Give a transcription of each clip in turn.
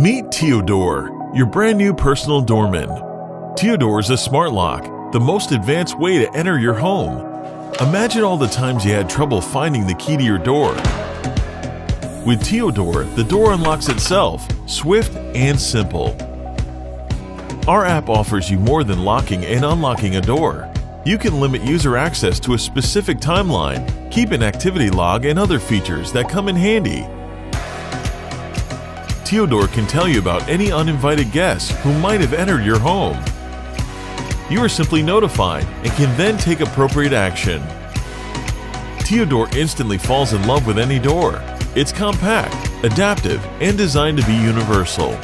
Meet Teodor, your brand new personal doorman. Teodor is a smart lock, the most advanced way to enter your home. Imagine all the times you had trouble finding the key to your door. With Teodor, the door unlocks itself, swift and simple. Our app offers you more than locking and unlocking a door. You can limit user access to a specific timeline, keep an activity log, and other features that come in handy. Teodor can tell you about any uninvited guests who might have entered your home. You are simply notified and can then take appropriate action. Teodor instantly falls in love with any door. It's compact, adaptive, and designed to be universal.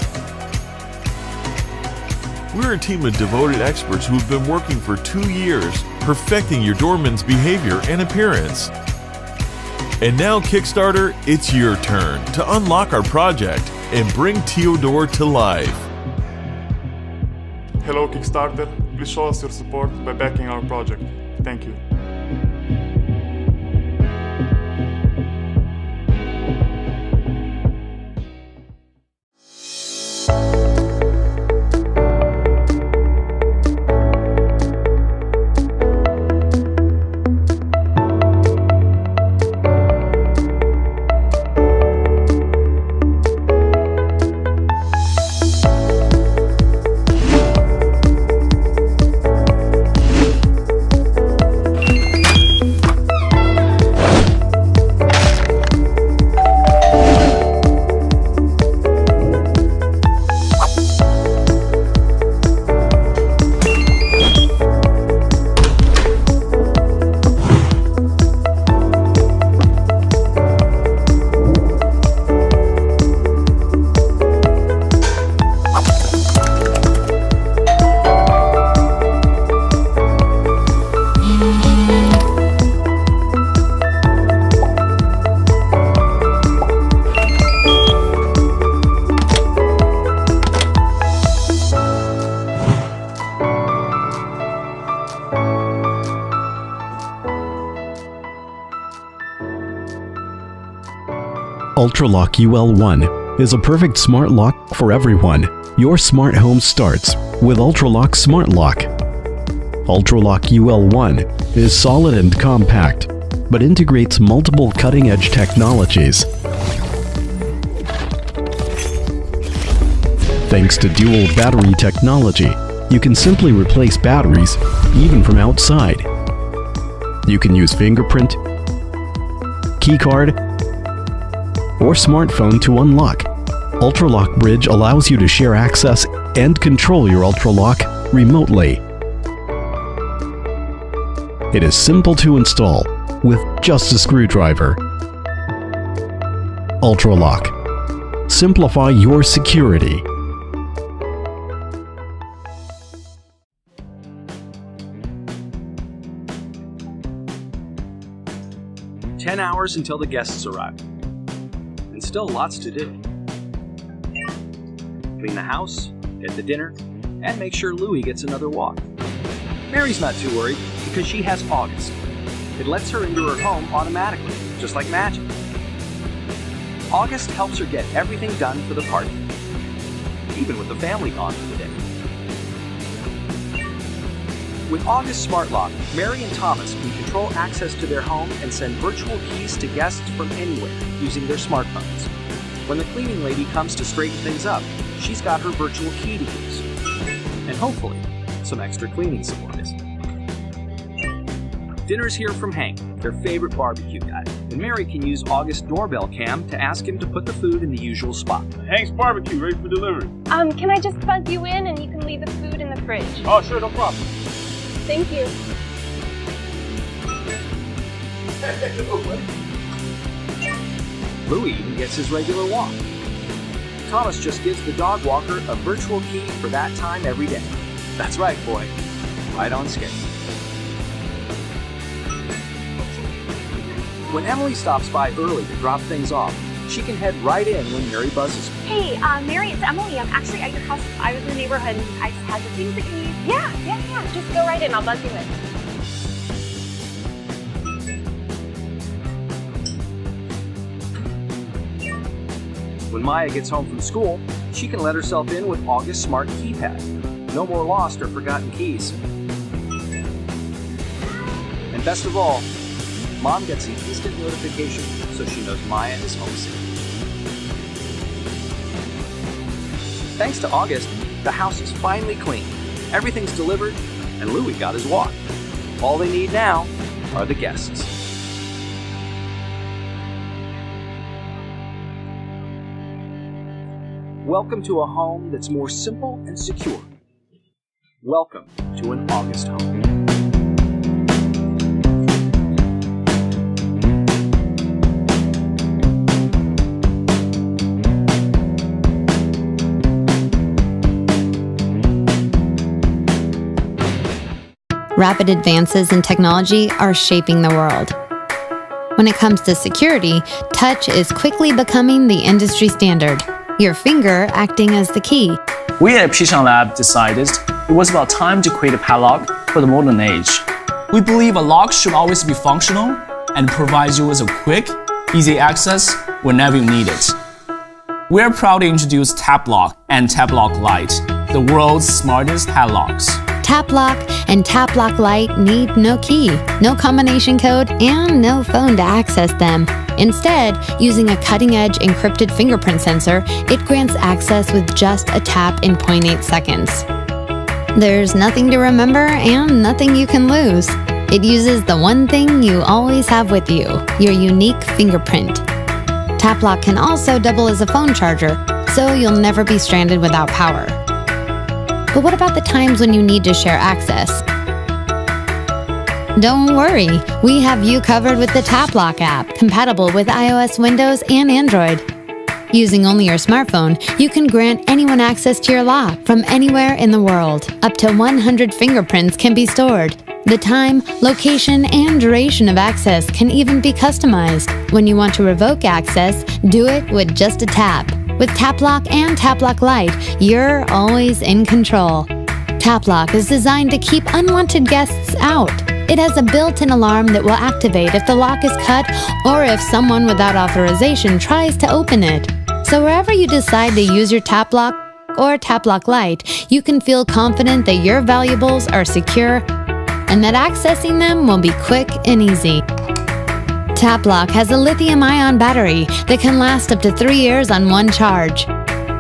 We're a team of devoted experts who have been working for 2 years, perfecting your doorman's behavior and appearance. And now, Kickstarter, it's your turn to unlock our project and bring Teodor to life. Hello Kickstarter, please show us your support by backing our project. Thank you. Ultralock UL1 is a perfect smart lock for everyone. Your smart home starts with Ultralock Smart Lock. Ultralock UL1 is solid and compact, but integrates multiple cutting-edge technologies. Thanks to dual battery technology, you can simply replace batteries even from outside. You can use fingerprint, keycard, or smartphone to unlock. Ultralock Bridge allows you to share access and control your Ultralock remotely. It is simple to install with just a screwdriver. Ultralock. Simplify your security. "10 hours until the guests arrive. And still lots to do. Clean the house, get the dinner, and make sure Louie gets another walk. Mary's not too worried because she has August. It lets her into her home automatically, just like magic. August helps her get everything done for the party, even with the family gone for the day. With August Smart Lock, Mary and Thomas can control access to their home and send virtual keys to guests from anywhere using their smartphones. When the cleaning lady comes to straighten things up, she's got her virtual key to use. And hopefully, some extra cleaning supplies. Dinner's here from Hank, their favorite barbecue guy, and Mary can use August doorbell cam to ask him to put the food in the usual spot. Hank's Barbecue, ready for delivery. Can I just buzz you in and you can leave the food in the fridge? Oh, sure, no problem. Thank you. Louie even gets his regular walk. Thomas just gives the dog walker a virtual key for that time every day. That's right, boy. Right on schedule. When Emily stops by early to drop things off, she can head right in when Mary buzzes her. Hey, Mary, it's Emily. I'm actually at your house. I was in the neighborhood and I just had the things that you need. Yeah. Just go right in. I'll buzz you in. When Maya gets home from school, she can let herself in with August Smart Keypad. No more lost or forgotten keys. And best of all, Mom gets an instant notification so she knows Maya is home safe. Thanks to August, the house is finally clean. Everything's delivered, and Louie got his walk. All they need now are the guests. Welcome to a home that's more simple and secure. Welcome to an August home. Rapid advances in technology are shaping the world. When it comes to security, touch is quickly becoming the industry standard, your finger acting as the key. We at Pishan Lab decided it was about time to create a padlock for the modern age. We believe a lock should always be functional and provide you with a quick, easy access whenever you need it. We are proud to introduce TapLock and TapLock Lite, the world's smartest padlocks. TapLock and TapLock Lite need no key, no combination code, and no phone to access them. Instead, using a cutting-edge encrypted fingerprint sensor, it grants access with just a tap in 0.8 seconds. There's nothing to remember and nothing you can lose. It uses the one thing you always have with you, your unique fingerprint. TapLock can also double as a phone charger, so you'll never be stranded without power. But what about the times when you need to share access? Don't worry, we have you covered with the TapLock app, compatible with iOS, Windows, and Android. Using only your smartphone, you can grant anyone access to your lock from anywhere in the world. Up to 100 fingerprints can be stored. The time, location, and duration of access can even be customized. When you want to revoke access, do it with just a tap. With TapLock and TapLock Lite, you're always in control. TapLock is designed to keep unwanted guests out. It has a built-in alarm that will activate if the lock is cut or if someone without authorization tries to open it. So wherever you decide to use your TapLock or TapLock Lite, you can feel confident that your valuables are secure and that accessing them will be quick and easy. TapLock has a lithium-ion battery that can last up to 3 years on one charge.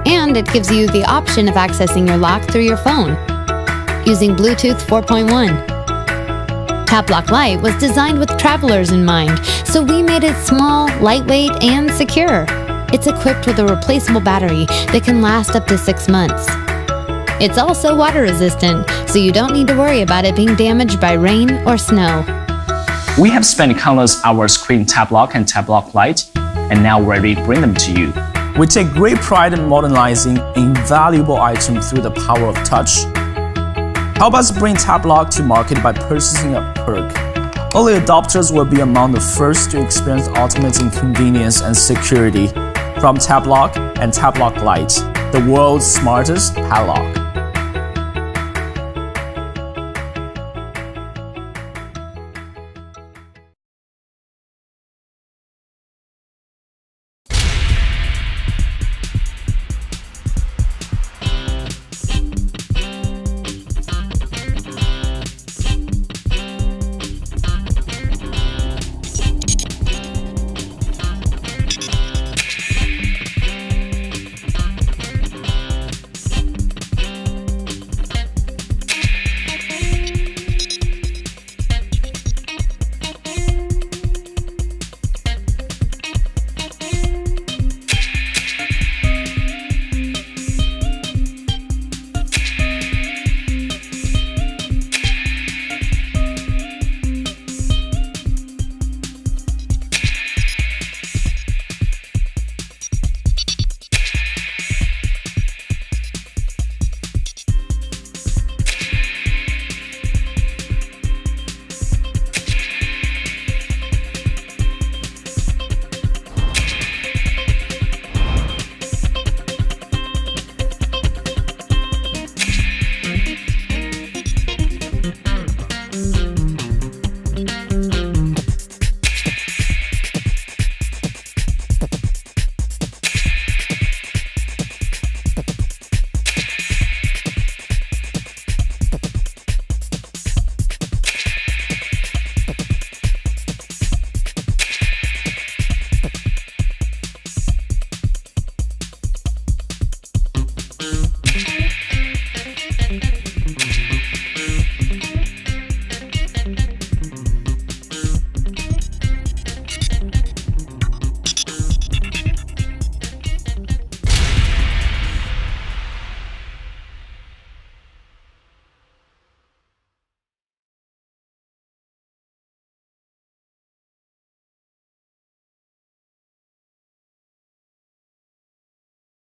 And it gives you the option of accessing your lock through your phone using Bluetooth 4.1. TapLock Lite was designed with travelers in mind, so we made it small, lightweight, and secure. It's equipped with a replaceable battery that can last up to 6 months. It's also water resistant, so you don't need to worry about it being damaged by rain or snow. We have spent countless hours creating TapLock and TapLock Lite, and now we're ready to bring them to you. We take great pride in modernizing an invaluable item through the power of touch. Help us bring TapLock to market by purchasing a perk. Early adopters will be among the first to experience ultimate in convenience and security from TapLock and TapLock Lite, the world's smartest padlock.